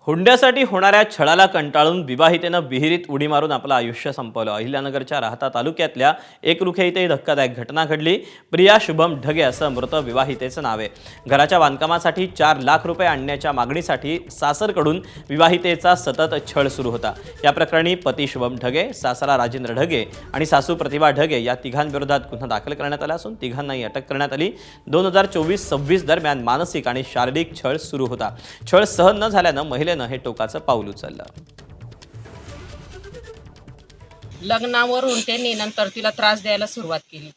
हुंड्यासाठी होणाऱ्या छळाला कंटाळून विवाहितेनं विहिरीत उडी मारून आपलं आयुष्य संपवलं। अहिल्यानगरच्या राहता तालुक्यातल्या एकरुखे इथे ही धक्कादायक घटना घडली। प्रिया शुभम ढगे असं मृत विवाहितेचं नाव आहे। घराच्या बांधकामासाठी 4 लाख रुपये आणण्याच्या मागणीसाठी सासरकडून विवाहितेचा सतत छळ सुरू होता। या प्रकरणी पती शुभम ढगे, सासरा राजेंद्र ढगे आणि सासू प्रतिभा ढगे या तिघांविरोधात गुन्हा दाखल करण्यात आला असून तिघांनाही अटक करण्यात आली। 2024-26 दरम्यान मानसिक आणि शारीरिक छळ सुरू होता। छळ सहन न झाल्यानं महिलेनं हे टोकाचं पाऊल उचललं। लग्नावरून त्यांनी नंतर तिला त्रास द्यायला सुरुवात केली।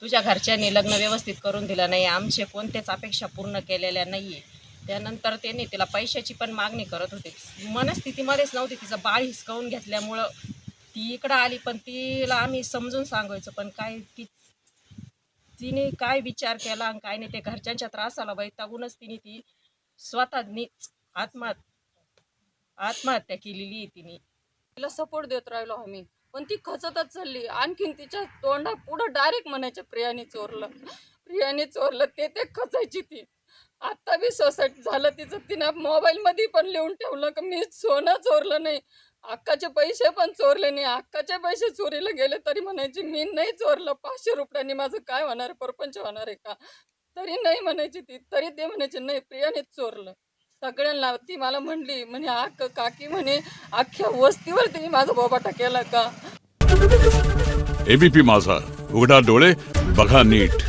तुझ्या घरच्यांनी लग्न व्यवस्थित करून दिलं नाही, आमचे कोणत्याच अपेक्षा पूर्ण केलेल्या नाहीये। त्यानंतर त्यांनी तिला पैशाची पण मागणी करत होते। मनस्थितीमध्येच नव्हती, तिचं बाळ हिसकावून घेतल्यामुळं ती इकडं आली। पण तिला आम्ही समजून सांगायचं, पण काय तिने काय विचार केला आणि काय नाही, ते घरच्यांच्या त्रासाला वैतागूनच ती स्वतःनीच आत्महत्या केलेली आहे तिने। तिला सपोर्ट देत राहिलो आम्ही, पण ती खचतच चालली। आणखीन तिच्या तोंडा पुढं डायरेक्ट म्हणायचे प्रियाने चोरलं, प्रियाने चोरलं, ते खचायची ती। आता बी सोसायटी झालं तिचं, तिनं मोबाईलमध्ये पण लिहून ठेवलं की मी सोनं चोरलं नाही, अक्काचे पैसे पण चोरले नाही। अक्काचे पैसे चोरीला गेले तरी म्हणायची मी नाही चोरलं, 500 रुपयांनी माझं काय होणार, परपंच होणार आहे का? तरी नाही म्हणायची ती, तरी ते म्हणायचे नाही प्रियानेच चोरलं। सगळ्यांना ती मला म्हणली, म्हणे काकी म्हणे अख्ख्या वस्तीवर तिने माझा बोबाटा केला का? एबीपी माझा, उघडा डोळे बघा नीट।